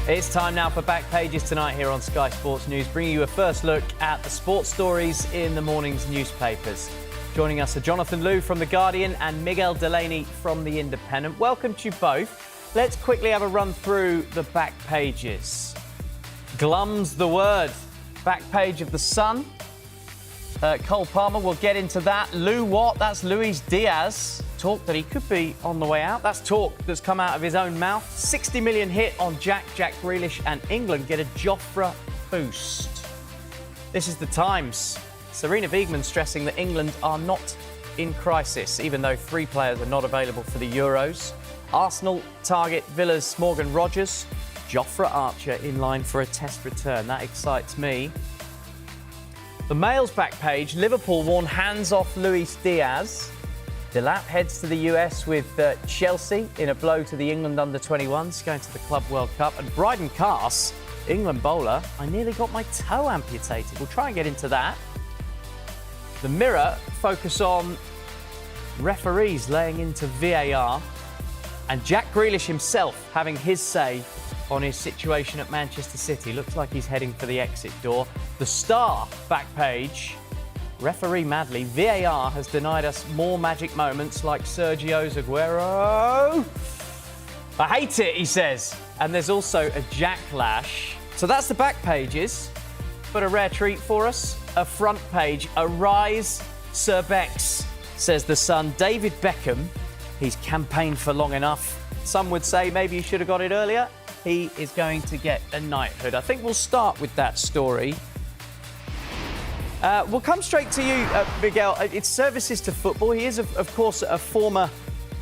It's time now for Back Pages tonight here on Sky Sports News, bringing you a first look at the sports stories in the morning's newspapers. Joining us are Jonathan Liu from The Guardian and Miguel Delaney from The Independent. Welcome to you both. Let's quickly have a run through the back pages. Glum's the word. Back page of The Sun. Cole Palmer, we'll get into that. Lou Watt, that's Luis Diaz. Talk that he could be on the way out. That's talk that's come out of his own mouth. 60 million hit on Jack Grealish, and England get a Joffre boost. This is The Times. Serena Wiegman stressing that England are not in crisis, even though 3 players are not available for the Euros. Arsenal target Villa's Morgan Rogers. Jofra Archer in line for a test return. That excites me. The Mail's back page. Liverpool warn hands off Luis Diaz. Delap heads to the US with Chelsea in a blow to the England under-21s, going to the Club World Cup. And Bryden Cass, England bowler, I nearly got my toe amputated. We'll try and get into that. The Mirror focus on referees laying into VAR and Jack Grealish himself having his say on his situation at Manchester City. Looks like he's heading for the exit door. The Star back page. Referee Madley, VAR has denied us more magic moments like Sergio's Aguero. I hate it, he says. And there's also a jacklash. So that's the back pages. But a rare treat for us. A front page. Arise, Sir Bex, says The Sun. David Beckham, he's campaigned for long enough. Some would say maybe he should have got it earlier. He is going to get a knighthood. I think we'll start with that story. We'll come straight to you, Miguel. It's services to football. He is, of course, a former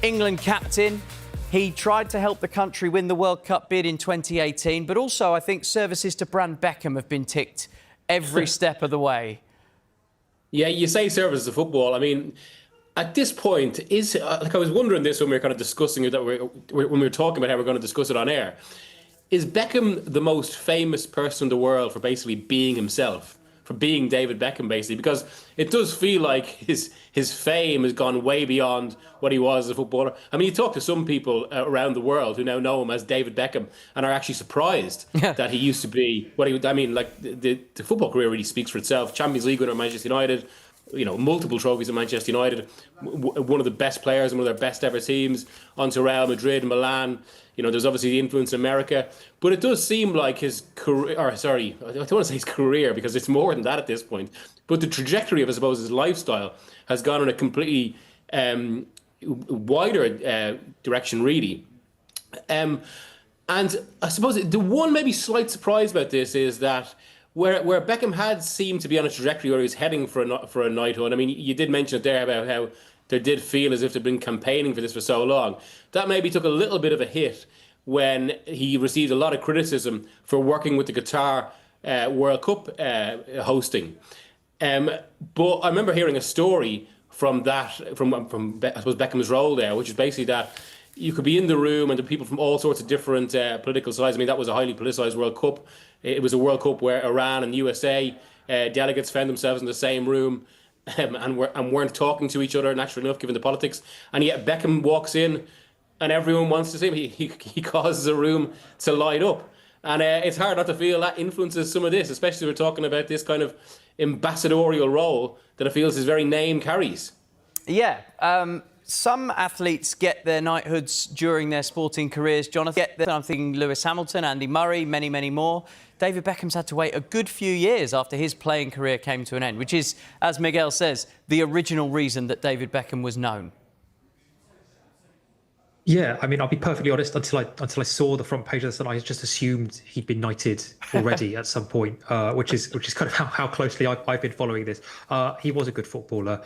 England captain. He tried to help the country win the World Cup bid in 2018, but also I think services to Brand Beckham have been ticked every step of the way. Yeah, you say services to football. I mean, at this point, I was wondering this when we were kind of discussing it, when we were talking about how we're going to discuss it on air. Is Beckham the most famous person in the world for basically being himself? For being David Beckham, basically, because it does feel like his fame has gone way beyond what he was as a footballer. I mean, you talk to some people around the world who now know him as David Beckham and are actually surprised that he used to be what he. I mean, like the football career really speaks for itself. Champions League winner at Manchester United, multiple trophies at Manchester United, one of the best players and one of their best ever teams, onto Real Madrid, Milan. There's obviously the influence in America, but it does seem like his career, I don't want to say his career because it's more than that at this point, but the trajectory of, I suppose, his lifestyle has gone in a completely wider direction, really. And I suppose the one maybe slight surprise about this is that where Beckham had seemed to be on a trajectory where he was heading for a knighthood. I mean, you did mention it there about how there did feel as if they'd been campaigning for this for so long. That maybe took a little bit of a hit when he received a lot of criticism for working with the Qatar World Cup hosting. But I remember hearing a story from I suppose Beckham's role there, which is basically that you could be in the room and the people from all sorts of different political sides. I mean, that was a highly politicized World Cup. It was a World Cup where Iran and USA delegates found themselves in the same room and weren't talking to each other, naturally enough, given the politics. And yet Beckham walks in and everyone wants to see him. He causes a room to light up. And it's hard not to feel that influences some of this, especially we're talking about this kind of ambassadorial role that it feels his very name carries. Yeah. Some athletes get their knighthoods during their sporting careers. Jonathan, I'm thinking Lewis Hamilton, Andy Murray, many, many more. David Beckham's had to wait a good few years after his playing career came to an end, which is, as Miguel says, the original reason that David Beckham was known. Yeah, I mean, I'll be perfectly honest. Until I saw the front page of the Sun, I just assumed he'd been knighted already at some point, which is kind of how closely I've been following this. He was a good footballer.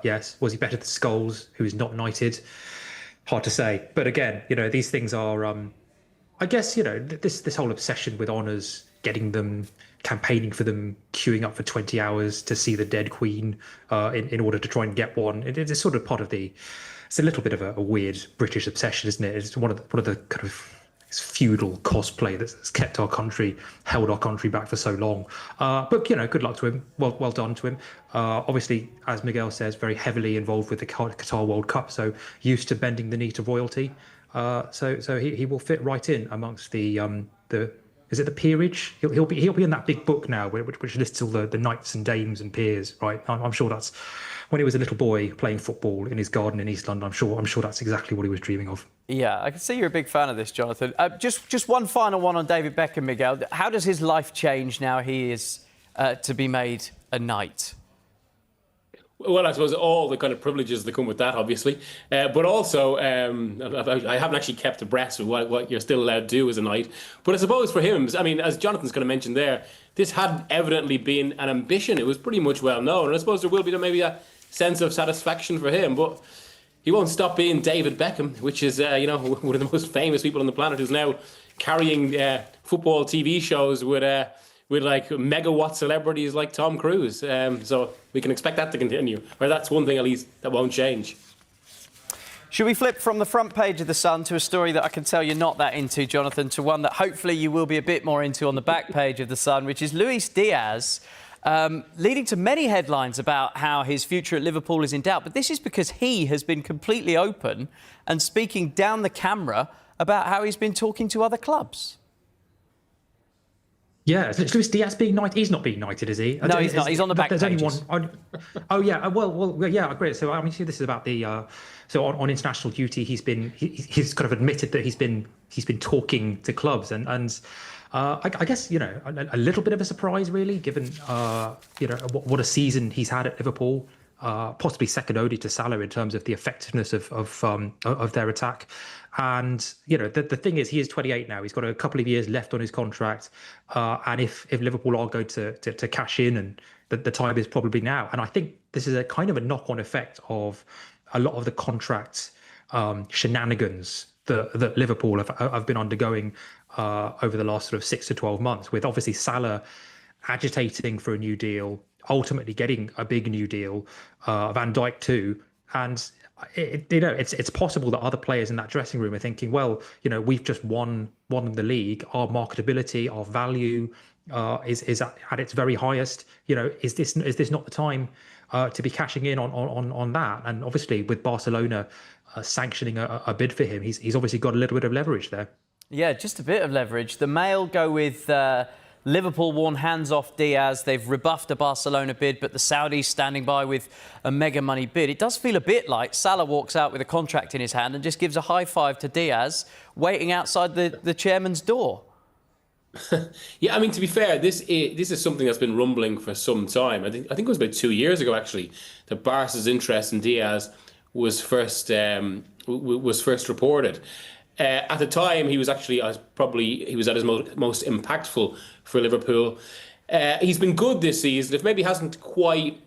Yes, was he better than Scholes, who is not knighted? Hard to say. But again, these things are. I guess this whole obsession with honours, getting them, campaigning for them, queuing up for 20 hours to see the dead Queen in order to try and get one. It's sort of part of the. It's a little bit of a weird British obsession, isn't it? It's one of the kind of feudal cosplay that's kept our country, held our country back for so long. But good luck to him. Well done to him. Obviously, as Miguel says, very heavily involved with the Qatar World Cup, so used to bending the knee to royalty. So he will fit right in amongst the is it the peerage? He'll be in that big book now, which lists all the knights and dames and peers, right? I'm sure that's when he was a little boy playing football in his garden in East London. I'm sure that's exactly what he was dreaming of. Yeah, I can see you're a big fan of this, Jonathan. Just one final one on David Beckham, Miguel. How does his life change now he is to be made a knight? Well, I suppose all the kind of privileges that come with that, obviously. But also, I haven't actually kept abreast of what you're still allowed to do as a knight. But I suppose for him, I mean, as Jonathan's kind of mentioned there, this had evidently been an ambition. It was pretty much well known. And I suppose there will be maybe a sense of satisfaction for him. But he won't stop being David Beckham, which is, one of the most famous people on the planet, who's now carrying football TV shows with like megawatt celebrities like Tom Cruise. So we can expect that to continue. Or that's one thing at least that won't change. Should we flip from the front page of The Sun to a story that I can tell you're not that into, Jonathan, to one that hopefully you will be a bit more into on the back page of The Sun, which is Luis Diaz, leading to many headlines about how his future at Liverpool is in doubt. But this is because he has been completely open and speaking down the camera about how he's been talking to other clubs. Yeah, is Luis Diaz being knighted? He's not being knighted, is he? No, he's not. He's on the back pages. There's only one. Oh, yeah. Well, yeah, I agree. So, I mean, see, this is about the. So, on international duty, he's kind of admitted that he's been talking to clubs, and I guess a little bit of a surprise, really, given what a season he's had at Liverpool. Possibly second only to Salah in terms of the effectiveness of their attack. And the thing is, he is 28 now. He's got a couple of years left on his contract, and if Liverpool are going to cash in, and the time is probably now. And I think this is a kind of a knock-on effect of a lot of the contract shenanigans that Liverpool have been undergoing over the last sort of 6 to 12 months, with obviously Salah agitating for a new deal, ultimately getting a big new deal, Van Dijk too, and it's possible that other players in that dressing room are thinking, well, we've just won the league, our marketability, our value is at its very highest. Is this not the time to be cashing in on that? And obviously with Barcelona sanctioning a bid for him, he's obviously got a little bit of leverage there. Yeah, just a bit of leverage. The Mail go with Liverpool warn hands off Diaz. They've rebuffed a Barcelona bid, but the Saudis standing by with a mega money bid. It does feel a bit like Salah walks out with a contract in his hand and just gives a high five to Diaz, waiting outside the chairman's door. Yeah, I mean, to be fair, this is something that's been rumbling for some time. I think it was about 2 years ago, actually, that Barca's interest in Diaz was first reported. At the time, he was actually he was at his most impactful for Liverpool. He's been good this season. He probably hasn't quite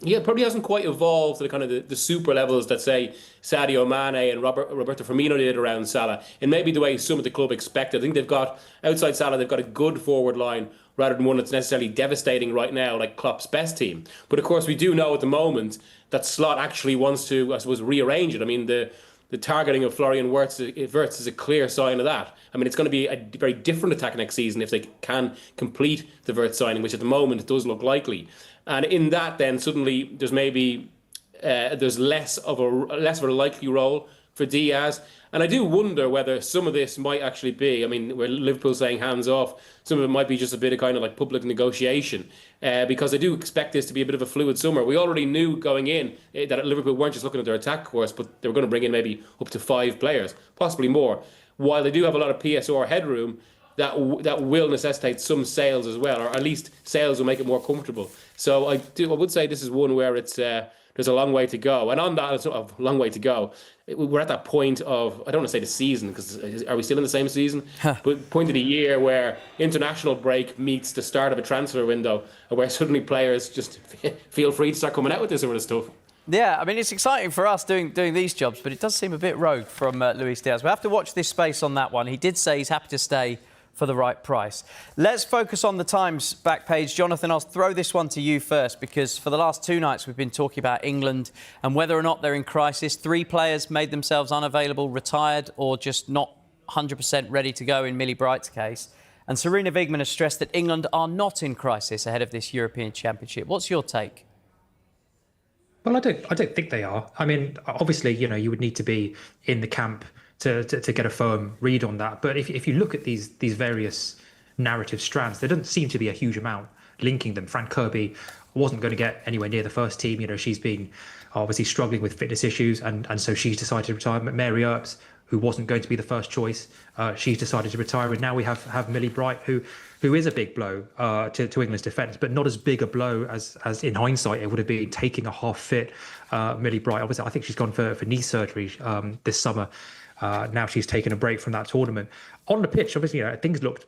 evolved to the kind of the super levels that, say, Sadio Mane and Roberto Firmino did around Salah, and maybe the way some of the club expected. I think they've got, outside Salah, they've got a good forward line rather than one that's necessarily devastating right now, like Klopp's best team. But of course, we do know at the moment that Slot actually wants to, I suppose, rearrange it. I mean, the targeting of Florian Wirtz is a clear sign of that. I mean, it's going to be a very different attack next season if they can complete the Wirtz signing, which at the moment it does look likely. And in that, then suddenly there's maybe there's less of a likely role for Diaz. And I do wonder whether some of this might actually be, I mean, where Liverpool's saying hands off, some of it might be just a bit of kind of like public negotiation, because I do expect this to be a bit of a fluid summer. We already knew going in that Liverpool weren't just looking at their attack course, but they were going to bring in maybe up to 5 players, possibly more. While they do have a lot of PSR headroom, that will necessitate some sales as well, or at least sales will make it more comfortable. So I would say this is one where it's there's a long way to go. And on that, it's a long way to go. We're at that point of, I don't want to say the season, because are we still in the same season? But point of the year where international break meets the start of a transfer window, and where suddenly players just feel free to start coming out with this sort of stuff. Yeah, I mean, it's exciting for us doing these jobs, but it does seem a bit rogue from Luis Diaz. We'll have to watch this space on that one. He did say he's happy to stay for the right price. Let's focus on the Times back page. Jonathan, I'll throw this one to you first, because for the last 2 nights we've been talking about England and whether or not they're in crisis. 3 players made themselves unavailable, retired, or just not 100% ready to go in Millie Bright's case. And Serena Wigman has stressed that England are not in crisis ahead of this European Championship. What's your take? Well, I don't think they are. I mean, obviously, you would need to be in the camp to get a firm read on that. But if you look at these various narrative strands. There doesn't seem to be a huge amount linking them. Fran Kirby wasn't going to get anywhere near the first team. You know, she's been obviously struggling with fitness issues, and so she's decided to retire. Mary Earps, who wasn't going to be the first choice, she's decided to retire. And now we have Millie Bright, who is a big blow to England's defence, but not as big a blow as in hindsight it would have been taking a half-fit Millie Bright. Obviously, I think she's gone for knee surgery this summer. Now she's taken a break from that tournament. On the pitch, obviously, things looked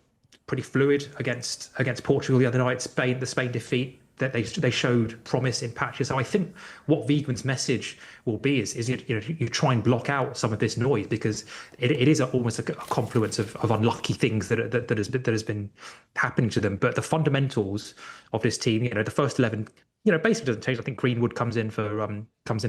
pretty fluid against Portugal the other night. The Spain defeat, that they showed promise in patches. So I think what Wiegman's message will be is you try and block out some of this noise, because it is almost a confluence of unlucky things that has been happening to them. But the fundamentals of this team, the first 11, basically doesn't change. I think Greenwood comes in for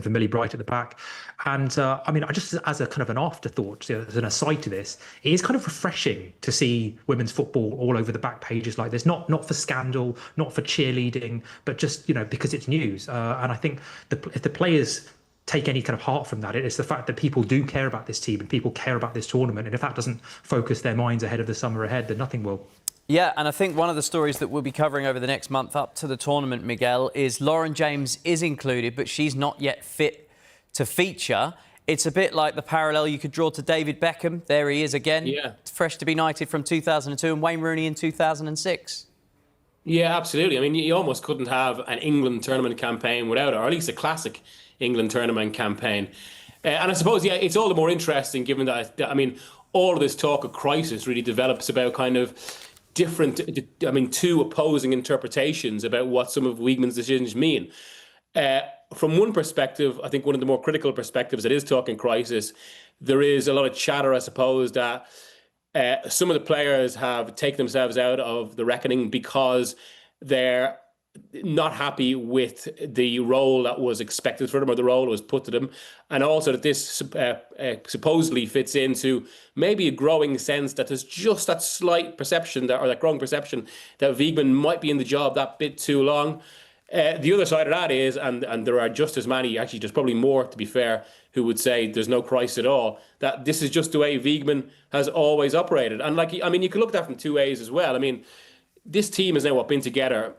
Millie Bright at the back, and I just as a kind of an afterthought, as an aside to this, it is kind of refreshing to see women's football all over the back pages like this. Not for scandal, not for cheerleading, but just because it's news. And I think if the players take any kind of heart from that, it's the fact that people do care about this team and people care about this tournament. And if that doesn't focus their minds ahead of the summer ahead, then nothing will. Yeah, and I think one of the stories that we'll be covering over the next month up to the tournament, Miguel, is Lauren James is included, but she's not yet fit to feature. It's a bit like the parallel you could draw to David Beckham. There he is again, fresh to be knighted from 2002, and Wayne Rooney in 2006. Yeah, absolutely. I mean, you almost couldn't have an England tournament campaign without it, or at least a classic England tournament campaign. And I suppose, it's all the more interesting given that, all of this talk of crisis really develops about kind of different, two opposing interpretations about what some of Wiegman's decisions mean. From one perspective, I think one of the more critical perspectives that is talking crisis, there is a lot of chatter, I suppose, that some of the players have taken themselves out of the reckoning because they're not happy with the role that was expected for them, or the role that was put to them, and also that this supposedly fits into maybe a growing sense that there's just that slight perception that growing perception that Wiegman might be in the job that bit too long. The other side of that is, and there are just as many, actually there's probably more to be fair, who would say there's no crisis at all, that this is just the way Wiegman has always operated. And you can look at that from two ways as well. This team has now been together.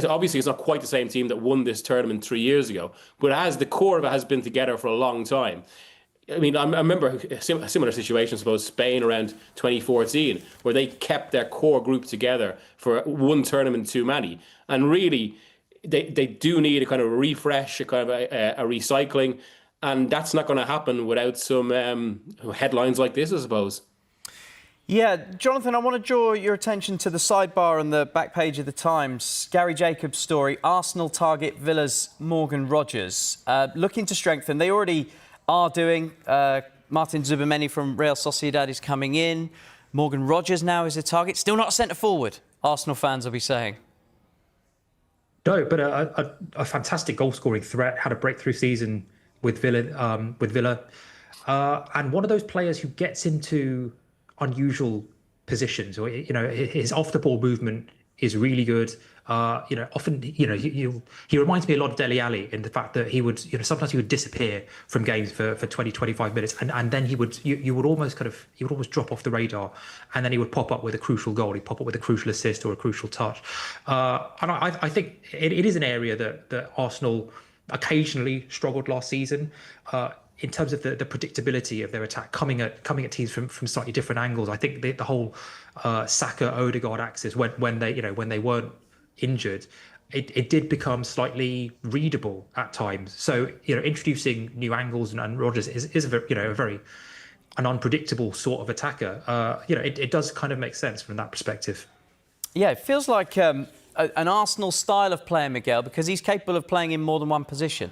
Obviously, it's not quite the same team that won this tournament 3 years ago, but the core of it has been together for a long time. I remember a similar situation, I suppose, Spain around 2014, where they kept their core group together for one tournament too many. And really, they do need a kind of refresh, a kind of a recycling, and that's not going to happen without some headlines like this, I suppose. Yeah, Jonathan, I want to draw your attention to the sidebar on the back page of the Times. Gary Jacobs' story, Arsenal target Villa's Morgan Rogers. Looking to strengthen, they already are doing. Martin Zubimeni from Real Sociedad is coming in. Morgan Rogers now is a target. Still not a centre forward, Arsenal fans will be saying. No, but a fantastic goal-scoring threat, had a breakthrough season with Villa. And one of those players who gets into unusual positions, or his off-the-ball movement is really good. Often he reminds me a lot of Dele Alli in the fact that he would sometimes he would disappear from games for 20-25 minutes, and then he would almost drop off the radar, and then he would pop up with a crucial goal. He'd pop up with a crucial assist or a crucial touch. And I think it is an area that Arsenal occasionally struggled last season. In terms of the predictability of their attack, coming at teams from slightly different angles. I think the whole Saka Odegaard axis when they weren't injured, it did become slightly readable at times. So introducing new angles and Rodgers is a very an unpredictable sort of attacker. It does kind of make sense from that perspective. Yeah, it feels like an Arsenal style of player, Miguel, because he's capable of playing in more than one position.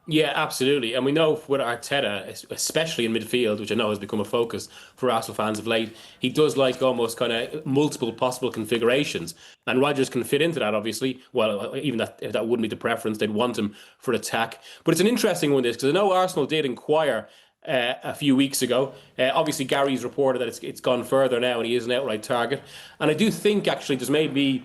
Yeah, absolutely. And we know with Arteta, especially in midfield, which I know has become a focus for Arsenal fans of late, he does like almost kind of multiple possible configurations. And Rodgers can fit into that, obviously. Well, even if that wouldn't be the preference, they'd want him for attack. But it's an interesting one, this, because I know Arsenal did inquire a few weeks ago. Obviously, Gary's reported that it's gone further now and he is an outright target. And I do think, actually, there's maybe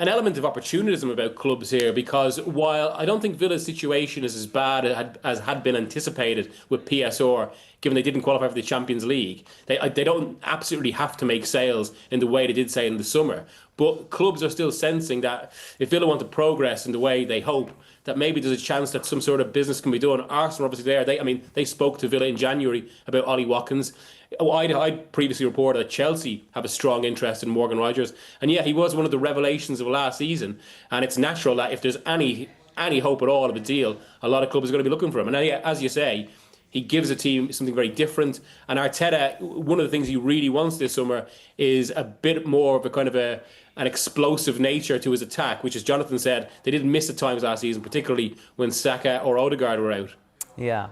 an element of opportunism about clubs here, because while I don't think Villa's situation is as bad as had been anticipated with PSR, given they didn't qualify for the Champions League, they don't absolutely have to make sales in the way they did say in the summer. But clubs are still sensing that if Villa want to progress in the way they hope, that maybe there's a chance that some sort of business can be done. Arsenal obviously there. They spoke to Villa in January about Ollie Watkins. I'd previously reported that Chelsea have a strong interest in Morgan Rogers, and yeah, he was one of the revelations of last season. And it's natural that if there's any hope at all of a deal, a lot of clubs are going to be looking for him. And as you say, he gives a team something very different. And Arteta, one of the things he really wants this summer is a bit more of a kind of an explosive nature to his attack, which, as Jonathan said, they didn't miss at times last season, particularly when Saka or Odegaard were out. Yeah.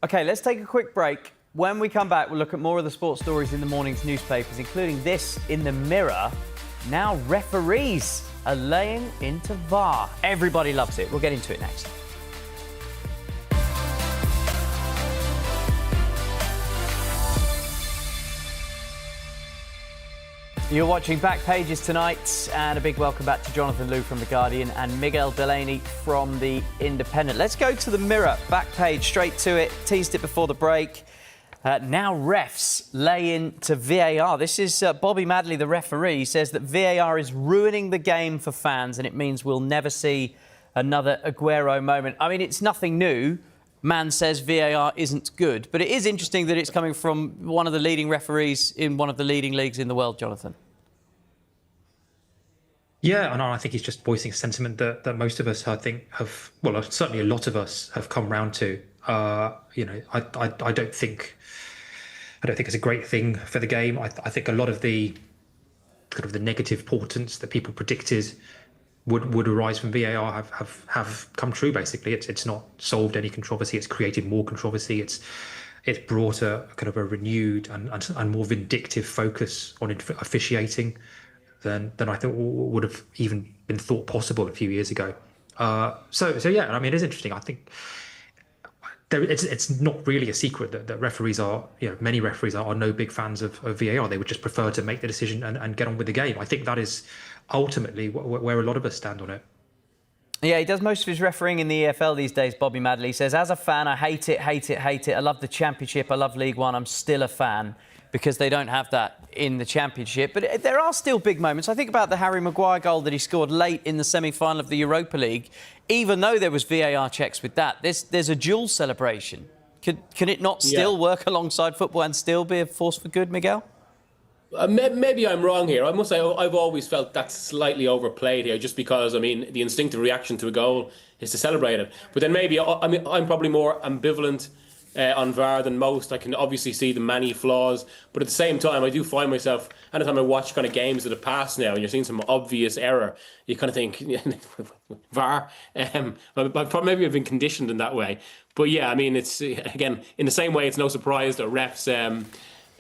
OK, let's take a quick break. When we come back, we'll look at more of the sports stories in the morning's newspapers, including this in the Mirror. Now referees are laying into VAR. Everybody loves it. We'll get into it next. You're watching Back Pages tonight, and a big welcome back to Jonathan Liew from The Guardian and Miguel Delaney from The Independent. Let's go to the Mirror, back page, straight to it. Teased it before the break. Now refs lay into VAR. This is Bobby Madley, the referee, says that VAR is ruining the game for fans, and it means we'll never see another Aguero moment. I mean, it's nothing new. Man says VAR isn't good, but it is interesting that it's coming from one of the leading referees in one of the leading leagues in the world, Jonathan. Yeah, and I think he's just voicing a sentiment that most of us, I think, certainly a lot of us have come round to. I don't think it's a great thing for the game. I think a lot of the kind of the negative portents that people predicted would arise from VAR have come true. Basically, it's not solved any controversy. It's created more controversy. It's brought a kind of a renewed and more vindictive focus on officiating than I think would have even been thought possible a few years ago. So yeah, I mean, it is interesting. I think it's not really a secret that referees are, many referees are no big fans of VAR. They would just prefer to make the decision and get on with the game. I think that is ultimately where a lot of us stand on it. Yeah, he does most of his refereeing in the EFL these days, Bobby Madley. He says, as a fan, I hate it. I love the Championship. I love League One. I'm still a fan because they don't have that in the Championship. But there are still big moments. I think about the Harry Maguire goal that he scored late in the semi-final of the Europa League. Even though there was VAR checks with that, there's a dual celebration. Can it not still work alongside football and still be a force for good, Miguel? Maybe I'm wrong here. I must say I've always felt that's slightly overplayed here, just because, I mean, the instinctive reaction to a goal is to celebrate it. But then maybe, I'm probably more ambivalent on VAR than most. I can obviously see the many flaws, but at the same time, I do find myself, anytime I watch kind of games of the past now, and you're seeing some obvious error, you kind of think, VAR, maybe I've been conditioned in that way. But yeah, I mean, it's, again, in the same way, it's no surprise that refs...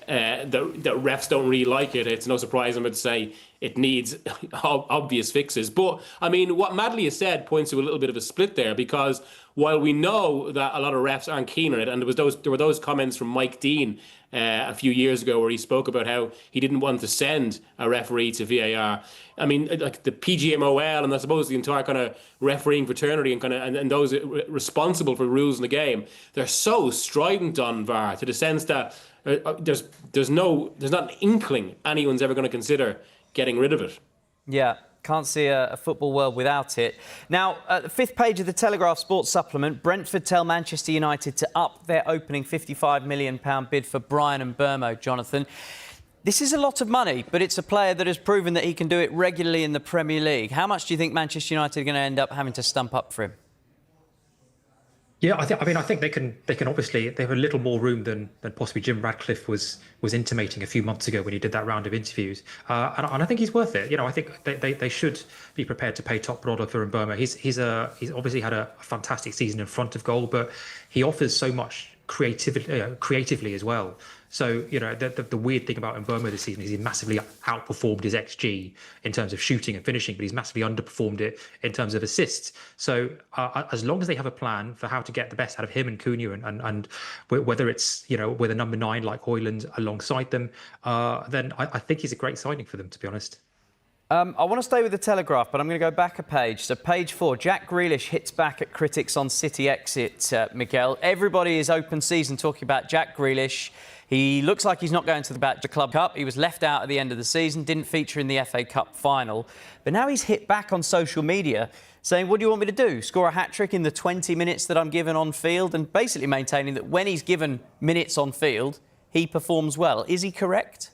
that refs don't really like it. It's no surprise I'm going to say it needs obvious fixes. But, I mean, what Madley has said points to a little bit of a split there, because while we know that a lot of refs aren't keen on it, and there were those comments from Mike Dean a few years ago where he spoke about how he didn't want to send a referee to VAR. I mean, like the PGMOL and I suppose the entire kind of refereeing fraternity and those responsible for rules in the game, they're so strident on VAR, to the sense that there's not an inkling anyone's ever going to consider getting rid of it. Yeah, can't see a football world without it. Now, at the fifth page of the Telegraph Sports Supplement, Brentford tell Manchester United to up their opening £55 million bid for Bryan Mbeumo, Jonathan. This is a lot of money, but it's a player that has proven that he can do it regularly in the Premier League. How much do you think Manchester United are going to end up having to stump up for him? Yeah, I think they can obviously, they have a little more room than possibly Jim Radcliffe was intimating a few months ago when he did that round of interviews, and I think he's worth it. I think they should be prepared to pay top dollar for Mbeumo. He's obviously had a fantastic season in front of goal, but he offers so much creatively as well. So, the weird thing about Mbeumo this season is he massively outperformed his XG in terms of shooting and finishing, but he's massively underperformed it in terms of assists. So as long as they have a plan for how to get the best out of him and Cunha, and whether it's, with a number 9 like Højlund alongside them, then I think he's a great signing for them, to be honest. I want to stay with the Telegraph, but I'm going to go back a page. So page 4, Jack Grealish hits back at critics on City exit, Miguel. Everybody is open season talking about Jack Grealish. He looks like he's not going to the Club Cup. He was left out at the end of the season, didn't feature in the FA Cup final. But now he's hit back on social media saying, what do you want me to do? Score a hat-trick in the 20 minutes that I'm given on field? And basically maintaining that when he's given minutes on field, he performs well. Is he correct?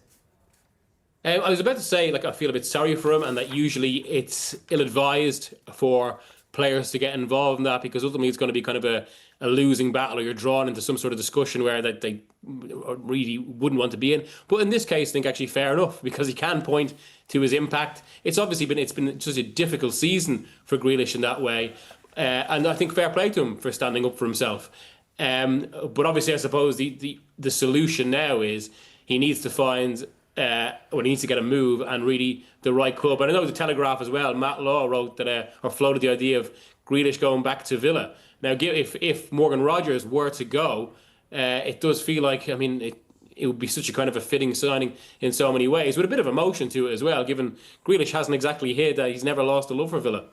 I was about to say, I feel a bit sorry for him, and that usually it's ill-advised for players to get involved in that, because ultimately it's going to be kind of a losing battle, or you're drawn into some sort of discussion where that they really wouldn't want to be in. But in this case, I think actually fair enough, because he can point to his impact. It's been such a difficult season for Grealish in that way, and I think fair play to him for standing up for himself. But obviously, I suppose the solution now is he needs to find. He needs to get a move and really the right club. And I know the Telegraph as well, Matt Law wrote that, or floated the idea of Grealish going back to Villa. Now, if Morgan Rogers were to go, it does feel like, it would be such a kind of a fitting signing in so many ways, with a bit of emotion to it as well, given Grealish hasn't exactly hid that he's never lost a love for Villa.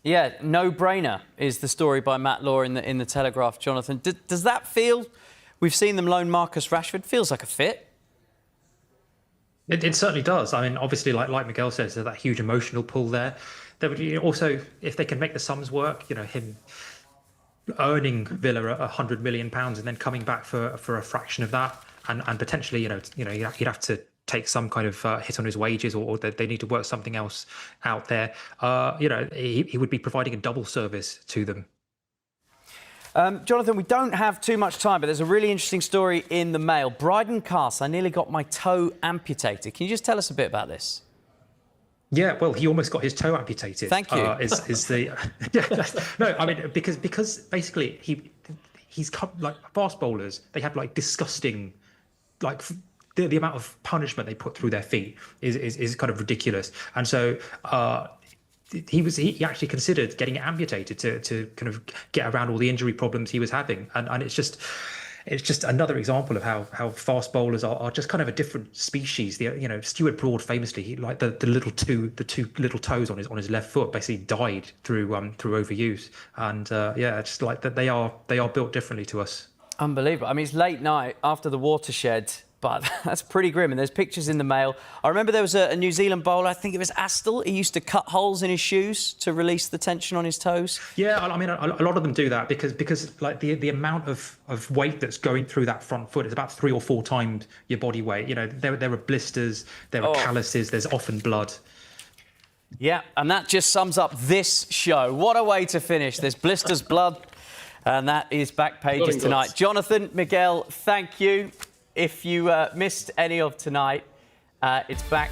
Yeah, no-brainer is the story by Matt Law in the Telegraph, Jonathan. Does that feel, we've seen them loan Marcus Rashford, feels like a fit? It certainly does. Obviously, like Miguel says, there's that huge emotional pull there. There would also, if they can make the sums work, him earning Villa £100 million and then coming back for a fraction of that, and potentially, you'd have to take some kind of hit on his wages, or they need to work something else out there. He would be providing a double service to them. Jonathan, we don't have too much time, but there's a really interesting story in the Mail. Bryden Cass, I nearly got my toe amputated. Can you just tell us a bit about this? Yeah, well, he almost got his toe amputated. Thank you. Because basically he's like fast bowlers. They have disgusting, the amount of punishment they put through their feet is kind of ridiculous. And so he actually considered getting it amputated to kind of get around all the injury problems he was having, and it's just another example of how fast bowlers are just kind of a different species. Stuart Broad famously, the two little toes on his left foot basically died through overuse, and just like that they are built differently to us. Unbelievable. It's late night after the watershed, but that's pretty grim. And there's pictures in the Mail. I remember there was a New Zealand bowler, I think it was Aston. He used to cut holes in his shoes to release the tension on his toes. Yeah, a lot of them do that because the amount of weight that's going through that front foot is about 3 or 4 times your body weight. There are blisters, there are calluses, there's often blood. Yeah, and that just sums up this show. What a way to finish. There's blisters, blood, and that is Back Pages tonight. Jonathan, Miguel, thank you. If you missed any of tonight, it's back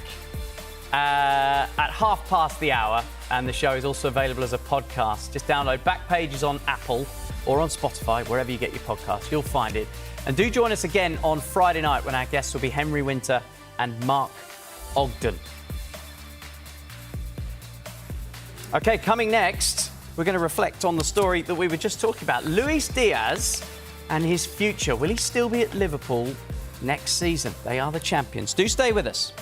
at hour, and the show is also available as a podcast. Just download Back Pages on Apple or on Spotify, wherever you get your podcasts. You'll find it. And do join us again on Friday night when our guests will be Henry Winter and Mark Ogden. OK, coming next, we're going to reflect on the story that we were just talking about. Luis Diaz and his future. Will he still be at Liverpool next season? They are the champions. Do stay with us.